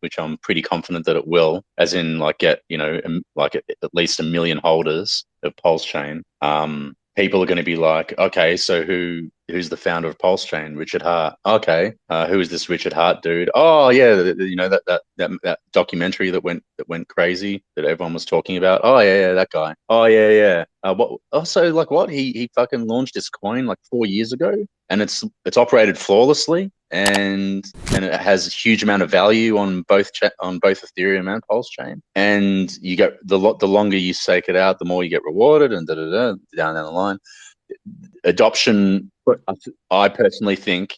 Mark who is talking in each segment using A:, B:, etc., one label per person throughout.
A: which I'm pretty confident that it will, as in like get, like at least 1 million holders of Pulsechain, people are going to be like, okay, so who's the founder of Pulsechain? Richard Hart. Okay, who is this Richard Hart dude? Oh yeah, that documentary that went crazy that everyone was talking about. Oh yeah, that guy. Oh yeah, yeah. What? Also, like what? He fucking launched this coin like 4 years ago, and it's operated flawlessly, and it has a huge amount of value on both Ethereum and Pulse Chain. And you get the longer you stake it out, the more you get rewarded, and down the line. Adoption, I personally think.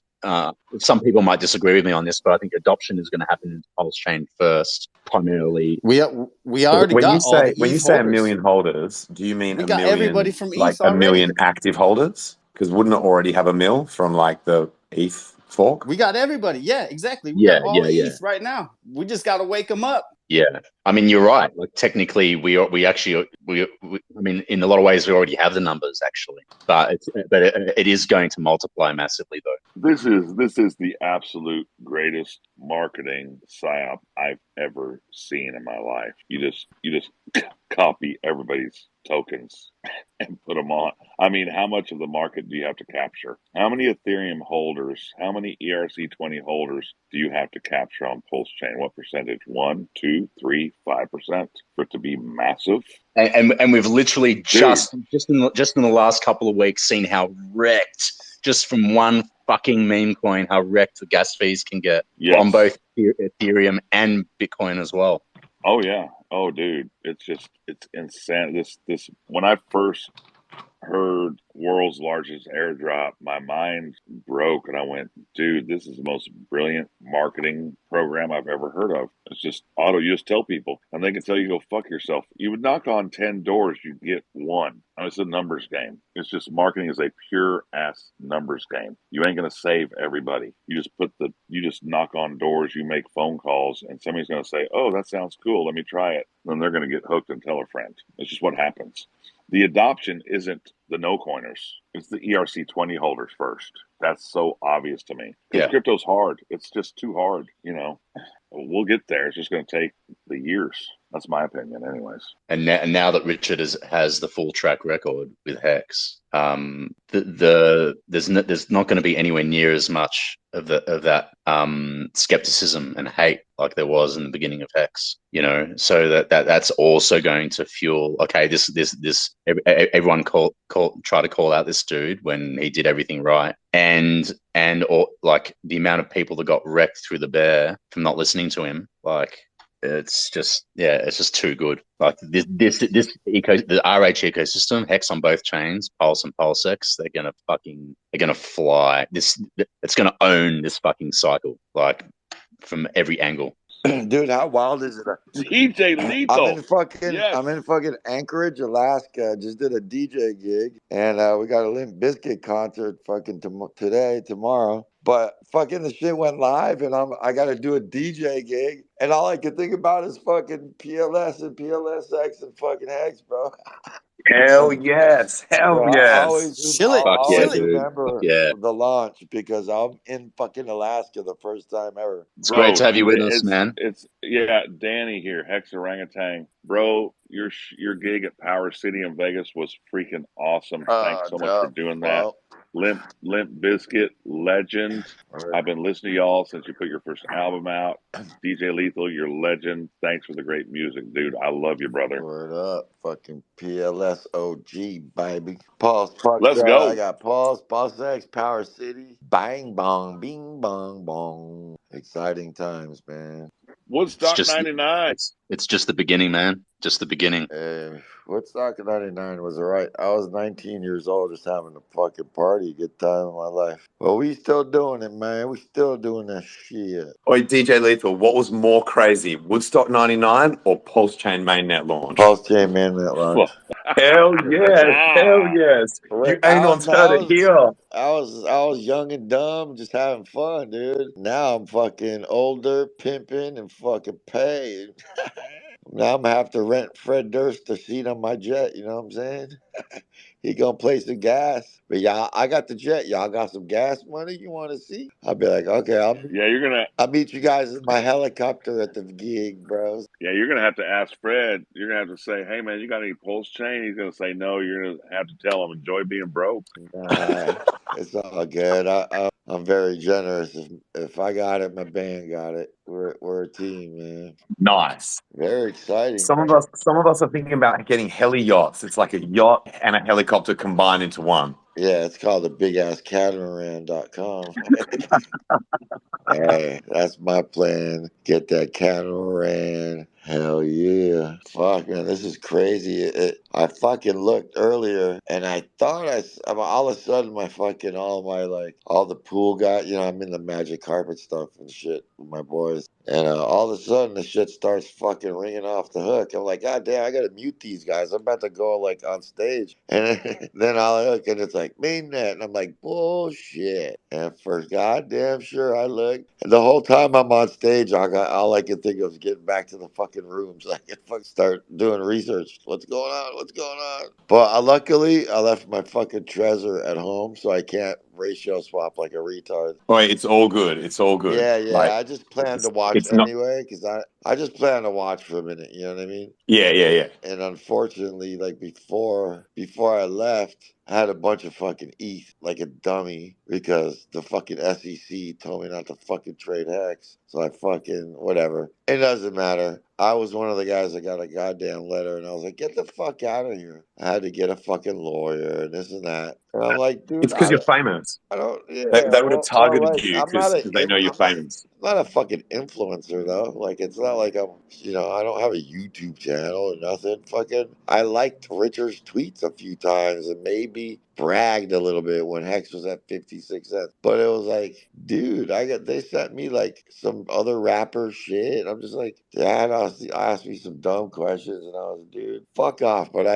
A: Some people might disagree with me on this, but I think adoption is going to happen in Pulse Chain first, primarily.
B: We already
C: When you
B: got all the
C: say when you
B: ETH
C: say a
B: holders.
C: million holders, do you mean
B: We
C: a
B: got everybody
C: million,
B: from
C: like
B: ETH
C: a
B: already.
C: million active holders? Because wouldn't it already have a mill from like the ETH fork?
B: We got everybody. Yeah, exactly. We got
A: Yeah,
B: all
A: yeah, yeah.
B: ETH right now. We just got to wake them up.
A: Yeah, I mean you're right. Like technically, we actually I mean in a lot of ways we already have the numbers actually, but it is going to multiply massively though.
D: This is the absolute greatest marketing psyop I've ever seen in my life. You just copy everybody's tokens and put them on. I mean, how much of the market do you have to capture? How many Ethereum holders, how many ERC20 holders do you have to capture on Pulse Chain? What percentage? 1, 2, 3, 5% for it to be massive?
A: And we've literally
D: Dude,
A: just in the last couple of weeks seen how wrecked just from one fucking meme coin how wrecked the gas fees can get on
D: yes.
A: both Ethereum and Bitcoin as well.
D: Oh yeah. Oh dude, it's insane. This when I first heard world's largest airdrop, my mind broke and I went, dude, this is the most brilliant marketing program I've ever heard of. It's just auto. You just tell people and they can tell you go fuck yourself. You would knock on 10 doors, you'd get one. I mean, it's a numbers game. It's just marketing is a pure ass numbers game. You ain't gonna save everybody. You just knock on doors, you make phone calls, and somebody's gonna say, oh, that sounds cool, let me try it. And then they're gonna get hooked and tell a friend. It's just what happens. The adoption isn't the no coiners. It's the ERC20 holders first. That's so obvious to me. Because crypto's hard. It's just too hard, We'll get there. It's just going to take the years. That's my opinion, anyways.
A: And now that Richard has the full track record with Hex, there's not going to be anywhere near as much of that skepticism and hate like there was in the beginning of Hex. So that's also going to fuel. Okay, everyone try to call out this dude when he did everything right, and or like the amount of people that got wrecked through the bear from not listening to him, like. It's just too good. Like the RH ecosystem, Hex on both chains, Pulse and Pulsex, they're gonna fly. It's gonna own this fucking cycle, like from every angle.
E: Dude, how wild is it?
D: DJ Lethal.
E: I'm in fucking Anchorage, Alaska. Just did a DJ gig, and we got a Limp Bizkit concert fucking tomorrow. But fucking the shit went live, and I got to do a DJ gig, and all I can think about is fucking PLS and PLSX and fucking Hex, bro.
C: Hell yes. Hell
E: Bro, I always,
C: yes.
E: remember the launch because I'm in fucking Alaska the first time ever.
A: It's great to have you with us, man.
D: It's Danny here, Hex Orangutan. Bro, your gig at Power City in Vegas was freaking awesome. Thanks so much for doing that. Limp Bizkit, legend. I've been listening to y'all since you put your first album out. DJ Lethal, you're legend. Thanks for the great music, dude. I love you, brother.
E: Word up, fucking PLS OG, baby. Pulse,
D: let's go.
E: I got Pulse, Pulsex, Power City, bang bong, bing bong bong. Exciting times, man.
D: Woodstock 99.
A: It's just the beginning, man. Just the beginning.
E: Woodstock 99 was alright. I was 19 years old, just having a fucking party, good time in my life. Well, we still doing it, man. We still doing that shit.
C: Oi, DJ Lethal, what was more crazy, Woodstock 99 or Pulse Chain mainnet launch?
E: Pulse Chain mainnet launch.
C: Hell yes, hell yes. You ain't on it here.
E: I was young and dumb, just having fun, dude. Now I'm fucking older, pimping, and fucking paid. Now I'm gonna have to rent Fred Durst a seat on my jet. You know what I'm saying? he gonna play some gas. But y'all, I got the jet. Y'all got some gas money you want to see? I'll be like, okay,
D: Yeah,
E: I'll meet you guys in my helicopter at the gig, bros.
D: you're gonna have to ask Fred. You're gonna have to say, "Hey, man, you got any pulse chain?" He's gonna say no. You're gonna have to tell him, "Enjoy being broke."
E: Nah, it's all good. I'm very generous. If I got it, my band got it. We're a team, man.
C: Nice.
E: Very exciting.
C: Some of us are thinking about getting heli yachts. It's like a yacht and a helicopter combined into one.
E: Yeah, it's called the bigasscatamaran.com. Hey, that's my plan. Get that catamaran. Hell yeah. Fuck, man, this is crazy. I fucking looked earlier and I thought all of a sudden all the pool guy, I'm in the magic carpet stuff and shit with my boys. And all of a sudden the shit starts fucking ringing off the hook. I'm like, God damn, I gotta mute these guys. I'm about to go like on stage. And then I'll look and it's like mainnet. And I'm like, bullshit. And for goddamn sure I look. And the whole time I'm on stage, all I can think of is getting back to the fucking room so I can fucking start doing research. What's going on? What's going on? But luckily I left my fucking treasure at home so I can't ratio swap like a retard.
C: Oh, it's all good. It's all good.
E: Yeah,
C: Like,
E: I just plan to watch
C: it's not.
E: anyway because I just plan to watch for a minute. You know what I mean?
C: Yeah.
E: And unfortunately, like before I left, I had a bunch of fucking ETH like a dummy because the fucking SEC told me not to fucking trade Hex. So I fucking whatever. It doesn't matter. I was one of the guys that got a goddamn letter, and I was like, "Get the fuck out of here!" I had to get a fucking lawyer and this and that. And I'm like, dude,
C: It's because you're famous.
E: I don't. Yeah,
C: They would have
E: well,
C: targeted
E: like
C: you
E: I'm not
C: because
E: a.
C: they know you're famous.
E: I'm not a fucking influencer though. Like it's not like I don't have a YouTube channel or nothing. Fucking, I liked Richard's tweets a few times and maybe bragged a little bit when Hex was at 56 cents. But it was like, dude, they sent me like some other rapper shit. I'm just like, Dad asked me some dumb questions and I was, dude, fuck off. But I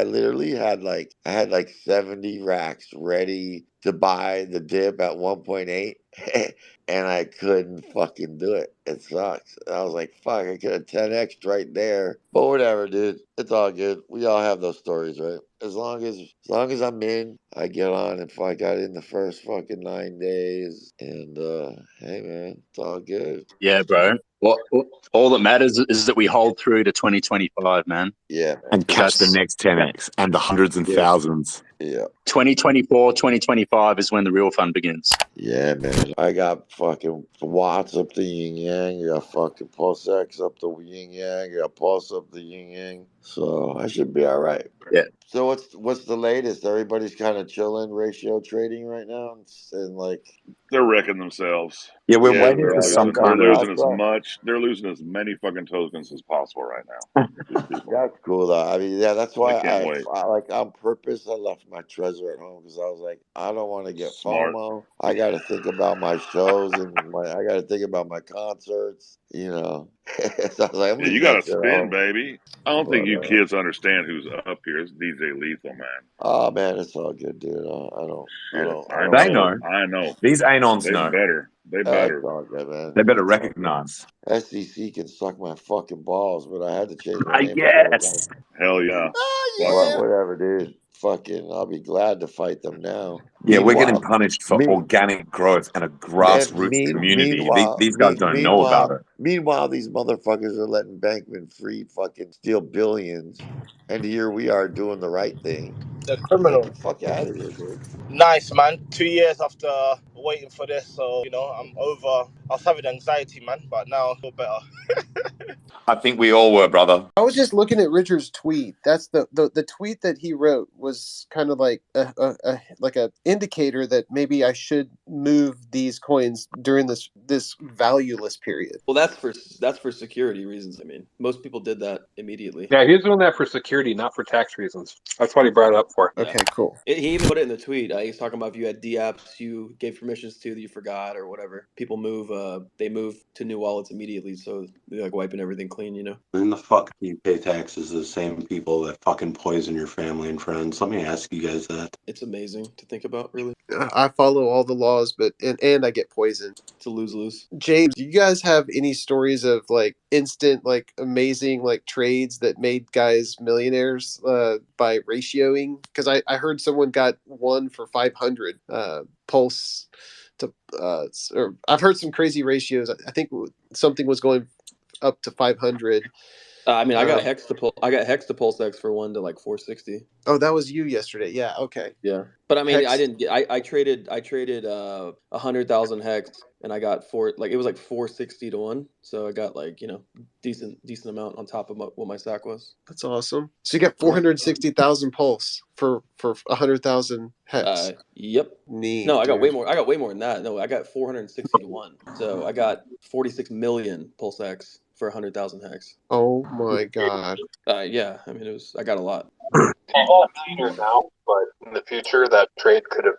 E: had like 70 racks ready to buy the dip at 1.8 and I couldn't fucking do it. It sucks. I was like, fuck, I could have 10x right there. But whatever, dude. It's all good. We all have those stories, right? As long as I'm in, I get on if I got in the first fucking 9 days. And hey man, it's all good.
A: Yeah, bro. All that matters is that we hold through to 2025, man.
E: Yeah, man.
C: And catch the
A: That's
C: next 10x and the hundreds and
A: yeah.
C: thousands.
E: Yeah.
A: 2024, 2025 is when the real fun begins.
E: Yeah, man. I got fucking Watts up the yin yang. I got fucking Pulsex up the yin yang. I got Pulse up the yin yang. So I should be all right.
A: Yeah.
E: So what's the latest? Everybody's kind of chilling, ratio trading right now, and like
D: They're wrecking themselves.
C: Yeah, we're
E: yeah,
C: waiting
D: They're
C: for some
D: losing. They're
C: kind of.
D: losing as much. They're losing as many fucking tokens as possible right now. These people.
E: That's cool though. I mean, yeah, that's
D: They
E: why
D: can't wait.
E: I like on purpose I left my treasure at home because I was like, I don't want to get
D: Smart.
E: FOMO. I got to think about my shows and I got to think about my concerts. So I was like, I'm
D: Yeah, you
E: leaving
D: got
E: that
D: to
E: shit at
D: spin,
E: home.
D: baby. I don't think
E: But
D: you kids understand who's up here. It's DJ Lethal, man.
E: oh man, it's all good, dude.
D: Shit,
E: I
D: I
E: don't
C: They
E: have
C: know.
E: it.
D: know. I know.
C: These anons
D: They
C: know.
D: better. They
E: It's
D: better.
E: all good, man.
C: They better
E: It's all good.
C: recognize.
E: SEC can suck my fucking balls, but I had to change my name a couple times.
C: Yes.
D: Hell yeah.
B: Oh
D: Fuck
E: Well,
D: them.
B: yeah.
E: whatever, dude. Fucking, I'll be glad to fight them now.
C: Yeah, we're getting
E: Meanwhile,
C: punished for
E: me,
C: organic growth and a
E: and
C: grassroots community. These guys don't know about it.
E: meanwhile, these motherfuckers are letting Bankman Fried fucking steal billions, and here we are doing the right thing.
F: The
E: Get
F: criminal.
E: the fuck out of here, dude.
F: Nice, man. 2 years after waiting for this, so I'm over. I was having anxiety, man, but now I feel better.
C: I think we all were, brother.
G: I was just looking at Richard's tweet. That's the tweet that he wrote was kind of like a indicator that maybe I should move these coins during this valueless period.
H: Well, that's for security reasons. I mean, most people did that immediately.
I: Yeah, he's doing that for security, not for tax reasons. That's what he brought it up for.
H: Yeah.
G: Okay, cool.
H: He even put it in the tweet. He's talking about if you had DApps you gave permissions to that you forgot or whatever. People move. They move to new wallets immediately, so they're like wiping everything clean. clean, you know.
J: In the fuck you pay taxes to the same people that fucking poison your family and friends? Let me ask you guys that.
H: It's amazing to think about, really.
G: I follow all the laws, but and I get poisoned.
H: It's a lose-lose.
G: James, do you guys have any stories of like instant, like amazing, like trades that made guys millionaires by ratioing? Because I heard someone got one for 500 pulse to, or I've heard some crazy ratios. I think something was going up to 500.
H: I mean, I got Hex to Pulsex for one to like 460.
G: Oh, that was you yesterday. Yeah. Okay.
H: Yeah, but I mean,
G: Hex.
H: I didn't get. I traded 100,000 Hex, and I got it was like 460 to 1. So I got like, you know, decent amount on top of what my stack was.
G: That's awesome. So you got 460,000 pulse for 100,000 Hex.
H: Yep.
G: Neat.
H: No, I got
G: dude.
H: way more. I got way more than that. No, I got 460 to 1. So I got 46 million Pulse X for 100,000 Hex.
G: Oh my god.
H: Yeah, I mean, I got a lot.
I: I'm all a millionaire now, but in the future, that trade it'll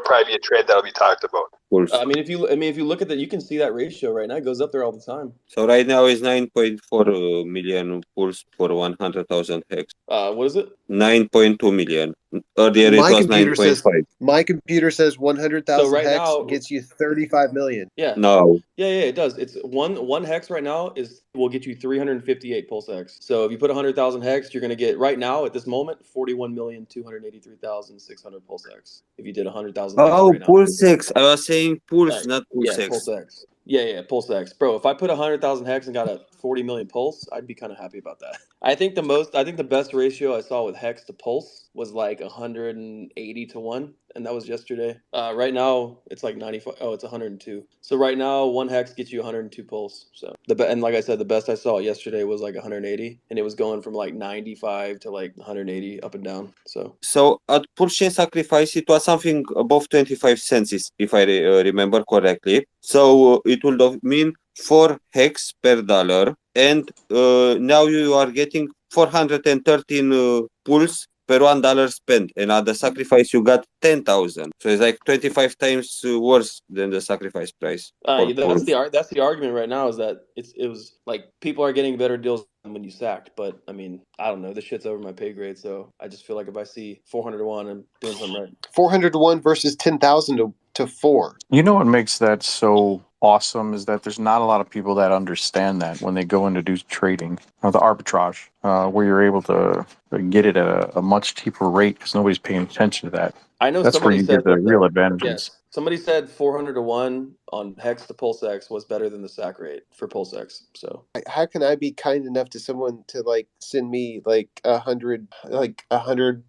I: probably be a trade that'll be talked about.
H: I mean, if you look at that, you can see that ratio right now. It goes up there all the time.
K: So right now is 9.4 million pulse for 100,000 Hex.
H: What is it?
K: 9.2 million. Earlier it was 9.5.
G: My computer says 100,000
H: So right
G: Hex
H: now-
G: gets you 35 million.
H: Yeah.
K: No.
H: Yeah, it does. It's one Hex right now will get you 358 Pulse X. So if you put 100,000 Hex, you're gonna get right now at this moment 41,283,600 Pulse X. If you did 100,000 Hex
K: Oh,
H: right now.
K: Pulsex. I was saying Pulse, not
H: Yeah,
K: Pulsex.
H: Pulse X. Yeah, Pulse X. Bro, if I put 100,000 Hex and got a 40 million Pulse, I'd be kind of happy about that. I think the best ratio I saw with Hex to Pulse was like 180 to 1, and that was yesterday. Right now, it's like 95. Oh, it's 102. So right now, one Hex gets you 102 Pulse. So and like I said, the best I saw yesterday was like 180, and it was going from like 95 to like 180 up and down.
K: So at Pulsechain Sacrifice, it was something above 25 cents, if I remember correctly. So it would mean 4 Hex per dollar. And now you are getting 413 pulse per $1 spent, and at the sacrifice you got 10,000. So it's like 25 times worse than the sacrifice price.
H: That's the argument right now, is that it was like people are getting better deals when you sacked, but I mean, I don't know, this shit's over my pay grade, so I just feel like if I see 400 to 1, I'm doing something right.
G: 400 to 1 versus 10,000 to 4.
L: You know what makes that so awesome is that there's not a lot of people that understand that when they go in to do trading, the arbitrage, where you're able to get it at a much cheaper rate because nobody's paying attention to that.
H: I know
L: That's where
H: somebody
L: you
H: said
L: get the
H: that
L: real advantages.
H: Yes, somebody said 400 to 1 on Hex to Pulsex was better than the sack rate for Pulsex. So
G: How can I be kind enough to someone to like send me like 100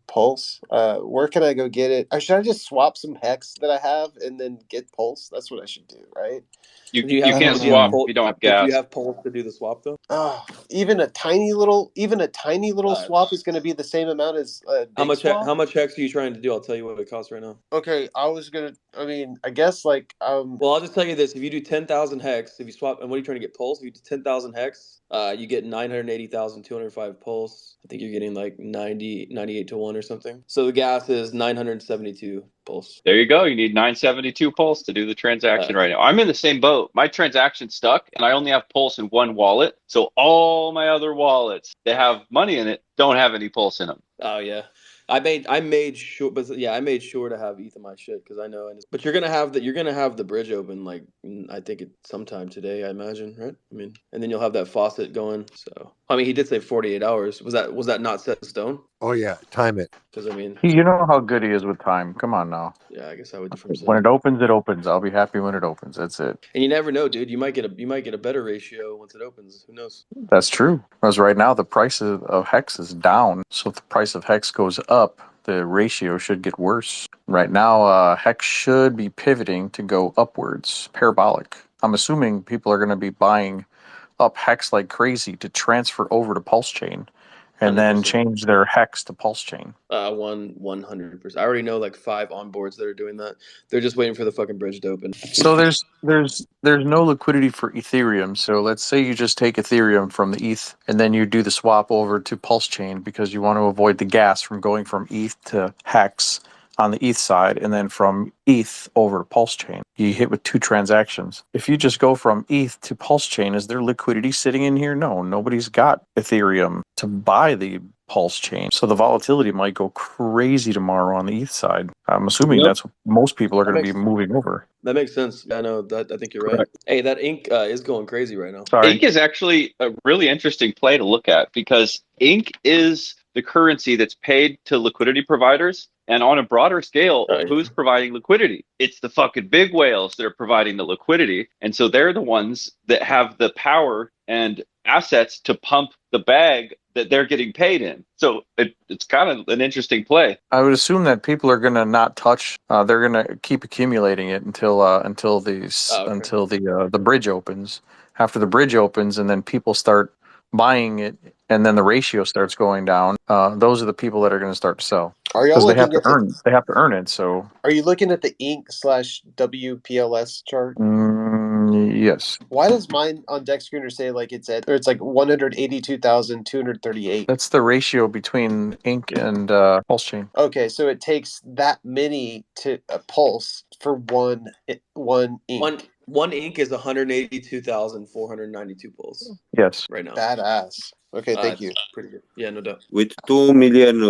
G: pulse? Where can I go get it? Or should I just swap some Hex that I have and then get pulse? That's what I should do, right?
M: You can't swap if you don't have gas.
H: Do you have pulse to do the swap though?
G: Oh, even a tiny little swap is going to be the same amount as a big swap?
H: How much Hex are you trying to do? I'll tell you what it costs right now.
G: Okay, I guess like
H: Well, I'll just tell you this: if you do 10,000 Hex, if you swap, and what are you trying to get pulse? If you do 10,000 Hex, you get 980,205 pulse. I think you're getting like 98 to 1 or something. So the gas is 972 pulse.
M: There you go. You need 972 pulse to do the transaction right now. I'm in the same boat. My transaction's stuck, and I only have pulse in one wallet. So all my other wallets that have money in it don't have any pulse in them.
H: Oh yeah. I made sure to have ETH in my shit because I know. But you're gonna have the bridge open like I think sometime today, I imagine, right? I mean, and then you'll have that faucet going. So I mean, he did say 48 hours. Was that not set in stone?
N: Oh yeah, time it.
H: Because I mean,
L: You know how good he is with time. Come on now.
H: yeah, I guess I would differ.
L: When it opens, it opens. I'll be happy when it opens. That's it.
H: And you never know, dude. You might get a better ratio once it opens. Who knows?
L: That's true. Because right now the price of Hex is down. So if the price of Hex goes up, the ratio should get worse. Right now, Hex should be pivoting to go upwards, parabolic. I'm assuming people are going to be buying up Hex like crazy to transfer over to Pulsechain and then
H: 100%.
L: change their Hex to Pulsechain.
H: 100%. I already know like 5 onboards that are doing that. They're just waiting for the fucking bridge to open.
L: So there's no liquidity for Ethereum. So let's say you just take Ethereum from the ETH and then you do the swap over to Pulsechain because you want to avoid the gas from going from ETH to Hex. on the ETH side, and then from ETH over to Pulsechain. You hit with 2 transactions. If you just go from ETH to Pulsechain, is there liquidity sitting in here? No, nobody's got Ethereum to buy the Pulsechain. So the volatility might go crazy tomorrow on the ETH side. I'm assuming that's what most people are going to be moving over.
H: That makes sense. Yeah, I know that. I think you're right.
M: Correct.
H: Hey, that ink is going crazy right now.
L: Sorry.
M: Ink is actually a really interesting play to look at because ink is the currency that's paid to liquidity providers. And on a broader scale, who's providing liquidity? It's the fucking big whales that are providing the liquidity. And so they're the ones that have the power and assets to pump the bag that they're getting paid in. So it's kind of an interesting play.
L: I would assume that people are going to not touch. They're going to keep accumulating it until the bridge opens. After the bridge opens, and then people start buying it, and then the ratio starts going down. Those are the people that are going to start to sell.
G: Are y'all
L: Because they
G: looking
L: have to
G: at
L: earn. They have to earn it. So.
G: Are you looking at the Ink/WPLS chart?
L: Yes.
G: Why does mine on Dexcooner say like it's like 182,238?
L: That's the ratio between Ink and Pulsechain.
G: Okay, so it takes that many to pulse for one ink.
H: One ink is 182,492 pulls.
L: Yes.
H: Right now.
G: Badass. Okay, thank you.
H: Pretty good. Yeah, no doubt.
K: With 2 million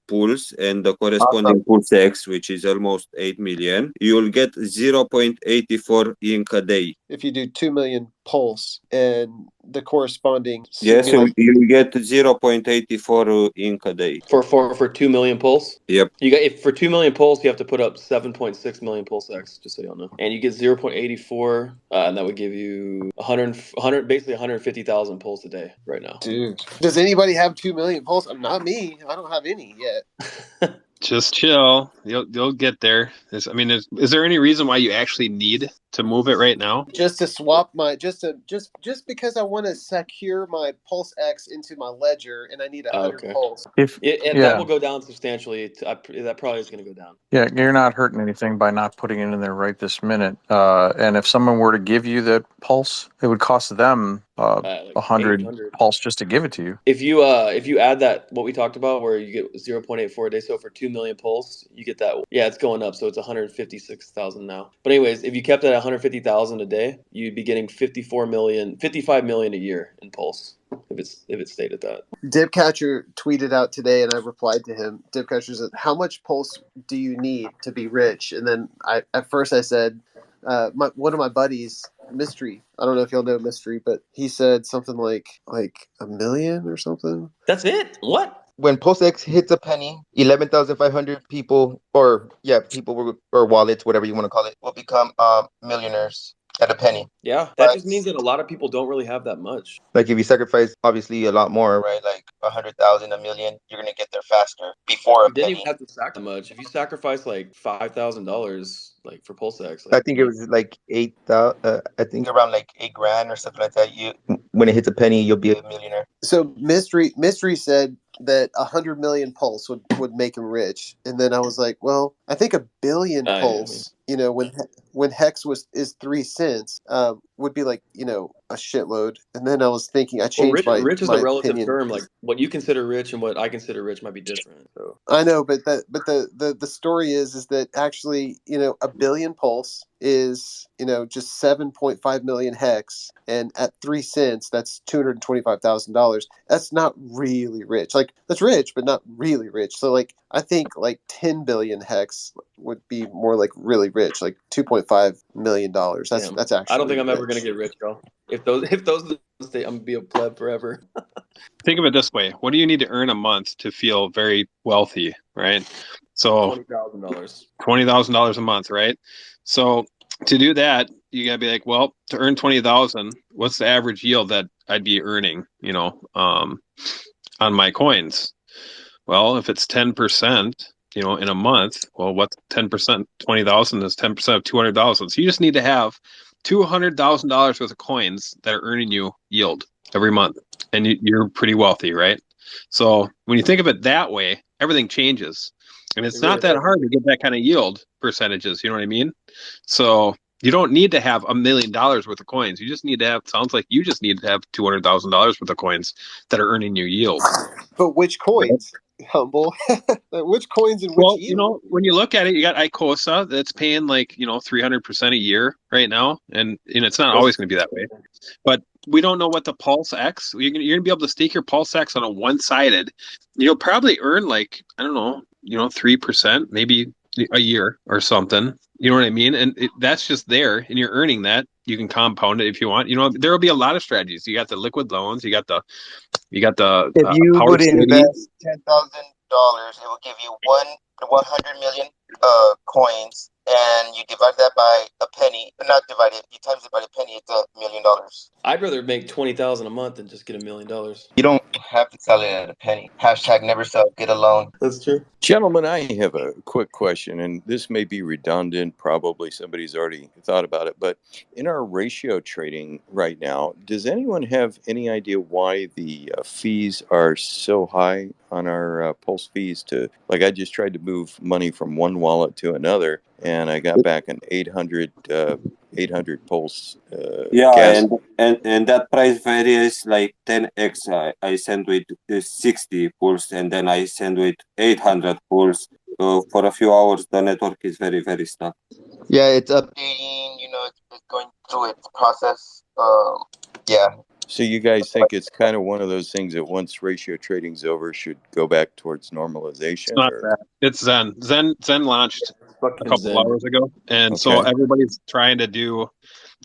K: pools and the corresponding Pulsex, which is almost 8 million, you'll get 0.84 ink a day.
G: If you do 2 million pulse and the corresponding
K: Yes, so you get 0.84 ink a day.
H: For 2 million pulse?
K: Yep.
H: You got for 2 million pulse, you have to put up 7.6 million Pulsex, just so y'all know. And you get 0.84, and that would give you 100 basically 150,000 pulse a day right now.
G: Dude, does anybody have 2 million pulse? Not me. I don't have any yet.
N: Just chill. You'll get there. Is there any reason why you actually need to move it right now?
G: Just to swap just because I want to secure my Pulse X into my ledger, and I need 100 pulse.
H: That will go down substantially. That probably is going to go down.
L: Yeah, you're not hurting anything by not putting it in there right this minute. And if someone were to give you that pulse, it would cost them 100 pulse just to give it to you.
H: If you add that what we talked about, where you get 0.84 a day, so for 2 million pulse, you get that. Yeah, it's going up, so it's 156,000 now. But anyways, if you kept it at 150,000 a day, you'd be getting 55 million a year in pulse. If it stayed at that.
G: Dibcatcher tweeted out today, and I replied to him. Dibcatcher said, "How much pulse do you need to be rich?" And then at first I said, one of my buddies, Mystery. I don't know if y'all know Mystery, but he said something like $1 million or something.
H: That's it? What?
O: When Pulsex hits a penny, 11,500 people, or wallets, whatever you want to call it, will become millionaires at a penny.
H: Yeah, that just means that a lot of people don't really have that much.
O: Like if you sacrifice, obviously a lot more, right? Like 100,000, $1 million, you're gonna get there faster before
H: You didn't even have to sacrifice that much. If you sacrifice like $5,000, like for Pulsex,
O: I think it was like 8,000. I think around like $8,000 or something like that. When it hits a penny, you'll be a millionaire.
G: So Mystery said that 100 million pulse would make him rich, and then I was like, well, I think 1 billion pulse. You know, when Hex is 3 cents, would be like, you know, a shitload. And then I was thinking, I changed my
H: rich is
G: my
H: a relative
G: opinion.
H: term. Like what you consider rich and what I consider rich might be different. So
G: I know, but the story is that actually, you know, 1 billion pulse is, you know, just 7.5 million Hex, and at 3 cents, that's $225,000. That's not really rich. Like that's rich, but not really rich. So like I think like 10 billion Hex would be more like really rich, like $2.5 million. That's actually.
H: I don't think I'm ever gonna get rich, y'all. If those stay, I'm gonna be a pleb forever.
N: Think of it this way: what do you need to earn a month to feel very wealthy, right? So
H: $20,000.
N: $20,000 a month, right? So to do that, you gotta be like, well, to earn 20,000, what's the average yield that I'd be earning, you know, on my coins? Well, if it's 10%, you know, in a month, well, what's 10%? 20,000 is 10% of 200,000. So you just need to have $200,000 worth of coins that are earning you yield every month, and you're pretty wealthy, right? So when you think of it that way, everything changes, and it's not that hard to get that kind of yield percentages. You know what I mean? So you don't need to have $1 million worth of coins. You just need to have. Sounds like you just need to have $200,000 worth of coins that are earning you yield.
G: But which coins? humble. Which coins and which
N: Well,
G: yield?
N: when you look at it, you got Icosa that's paying like 300% a year right now, and it's not always going to be that way. But we don't know what the Pulse X. You're gonna be able to stake your Pulse X on a one-sided. You'll probably earn like, I don't know, 3%, maybe a year or something. You know what I mean? And that's just there, and you're earning that. You can compound it if you want. There will be a lot of strategies. You got the liquid loans. You got the
O: If you
N: Power
O: would
N: City.
O: invest $10,000, it will give you 100 million coins, and you divide that by a penny. Not divide it. You times it by a penny. It's $1 million.
H: I'd rather make 20,000 a month than just get $1 million.
O: You don't have to sell it at a penny. Hashtag never sell. Get a loan.
H: That's true.
P: Gentlemen, I have a quick question, and this may be redundant. Probably somebody's already thought about it. But in our ratio trading right now, does anyone have any idea why the fees are so high on our Pulse fees? I just tried to move money from one wallet to another, and I got back an 800 Pulse
K: Yeah,
P: gas.
K: and that price varies like 10x. I send with 60 pulse, and then I send with 800 pulse. For a few hours, the network is very, very stuck.
O: Yeah, it's updating. It's going through its process. Yeah.
P: So you guys think it's kind of one of those things that once ratio trading's over should go back towards
N: It's
P: normalization?
N: not
P: Or
N: that. It's Zen. Zen launched a couple
H: Zen.
N: hours ago, and so
P: Okay.
N: everybody's trying to do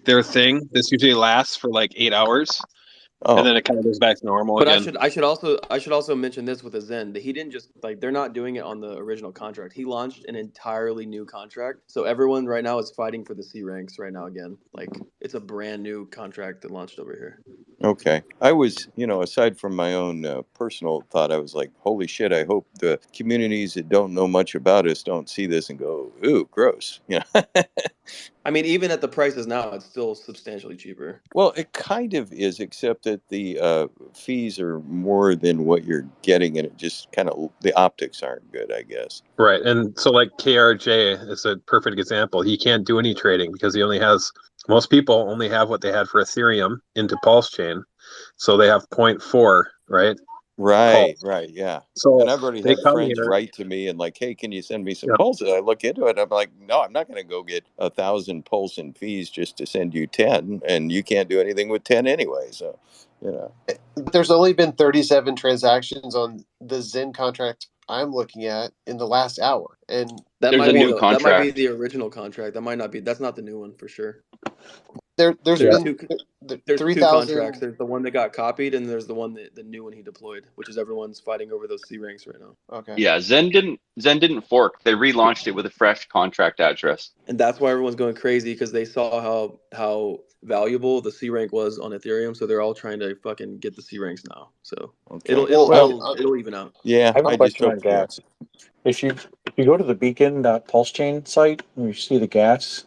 N: their thing. This usually lasts for like 8 hours,
P: Oh,
N: and then it kind of goes back to normal
H: But
N: again.
H: I should also mention this with the Zen. That he didn't just they're not doing it on the original contract. He launched an entirely new contract. So everyone right now is fighting for the C ranks right now again. Like it's a brand new contract that launched over here.
P: okay. I was, aside from my own personal thought, I was like, holy shit, I hope the communities that don't know much about us don't see this and go, ooh, gross. Yeah.
H: I mean, even at the prices now, it's still substantially cheaper.
P: Well, it kind of is, except that the fees are more than what you're getting, and it just kind of, the optics aren't good, I guess.
N: Right, and so like KRJ is a perfect example. He can't do any trading because most people only have what they had for Ethereum into Pulse Chain, so they have 0.4, right?
P: Right,
N: Pulse.
P: right, yeah.
N: So
P: And I've already
N: they
P: had
N: come
P: friends
N: here.
P: write to me and like, hey, can you send me some
N: Yeah.
P: pulses? I look into it. I'm like, no, I'm not going to go get 1,000 pulse in fees just to send you 10, and you can't do anything with 10 anyway. So,
G: But there's only been 37 transactions on the Zen contract I'm looking at in the last hour, and
H: That
M: There's
H: might
M: a
H: be
M: new
H: that might be
M: contract.
H: the original contract. That might not be. That's not the new one for sure.
G: there's
H: There's
G: been
H: there's two contracts.
G: 3,000.
H: There's the one that got copied, and there's the new one he deployed, which is everyone's fighting over those C ranks right now.
G: Okay.
M: Yeah, Zen didn't fork. They relaunched it with a fresh contract address.
H: And that's why everyone's going crazy because they saw how valuable the C rank was on Ethereum, so they're all trying to fucking get the C ranks now. So
P: okay.
H: it'll even out.
P: Yeah,
L: I have a
P: I just
L: question on
P: hope.
L: gas. If you go to the beacon.pulsechain site and you see the gas,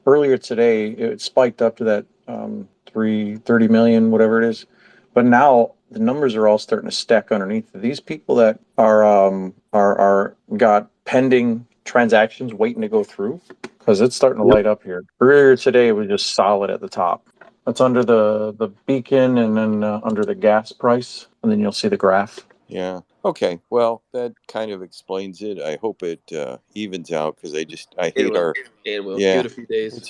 L: earlier today it spiked up to that 330 million, whatever it is. But now the numbers are all starting to stack underneath. These people that are got pending transactions waiting to go through, because it's starting to light up here. Earlier today it was just solid at the top. It's under the beacon and then under the gas price, and then you'll see the graph.
P: Yeah. Okay. Well, that kind of explains it. I hope it evens out because I
H: It
P: hate
H: will.
P: our.
H: It will.
P: Yeah.
H: Give it a few days.
P: It's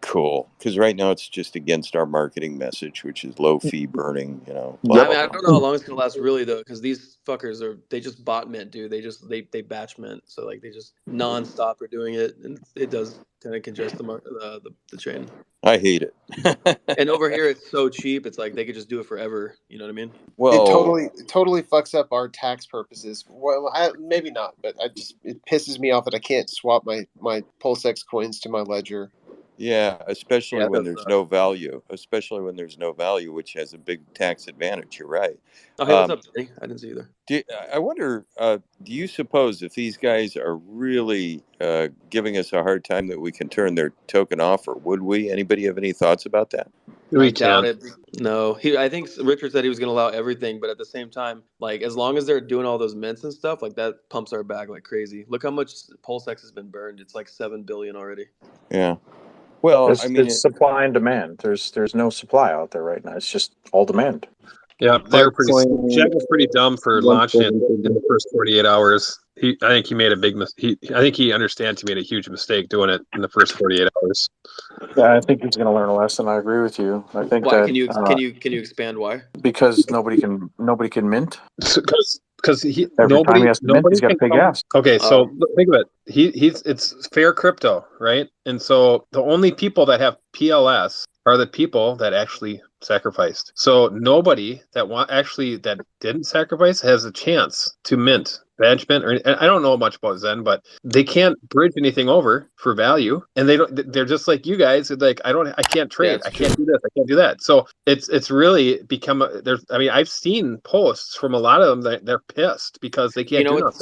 P: cool because right now it's just against our marketing message, which is low fee burning. Blah,
H: I
P: blah,
H: mean, I
P: blah.
H: don't know how long it's gonna last really though, because these fuckers they just bot mint, dude. They batch mint, so like they just nonstop are doing it, and it does kind of congest the chain.
P: I hate it.
H: And over here, it's so cheap. It's like they could just do it forever. You know what I mean?
G: It totally fucks up our tax purposes. Well, maybe not, but it pisses me off that I can't swap my Pulsex coins to my ledger.
P: Yeah, especially
H: Yeah,
P: when
H: that
P: there's
H: sucks.
P: no value. Especially when there's no value, which has a big tax advantage. You're right.
H: Oh, hey, what's up, Danny? I didn't see you there.
P: I wonder, do you suppose if these guys are really giving us a hard time that we can turn their token off, or would we? Anybody have any thoughts about that?
H: I doubt it. No, I think Richard said he was going to allow everything, but at the same time, like as long as they're doing all those mints and stuff, like that pumps our bag like crazy. Look how much PulseX has been burned. It's like 7 billion already.
P: Yeah. Well,
L: It's supply and demand. There's no supply out there right now. It's just all demand.
N: Yeah, they were pretty.
P: Bitcoin
N: Jack was pretty dumb for launching it in the first 48 hours. I think he made a big mistake. I think he understands he made a huge mistake doing it in the first 48 hours.
L: Yeah, I think he's going to learn a lesson. I agree with you. I think
H: Why?
L: that
H: Can you expand why?
L: because nobody can mint.
N: Because he
L: Every time he has to mint,
N: nobody
L: he's got to
N: can
L: pay
N: come.
L: gas.
N: Okay, so think of it. It's fair crypto, right? And so the only people that have PLS are the people that actually sacrificed. So nobody that didn't sacrifice has a chance to mint. Management, or I don't know much about Zen, but they can't bridge anything over for value, and they're just like you guys. It's like I can't trade, I can't do this, I can't do that. So it's really become there's. I mean, I've seen posts from a lot of them that they're pissed because they can't do nothing.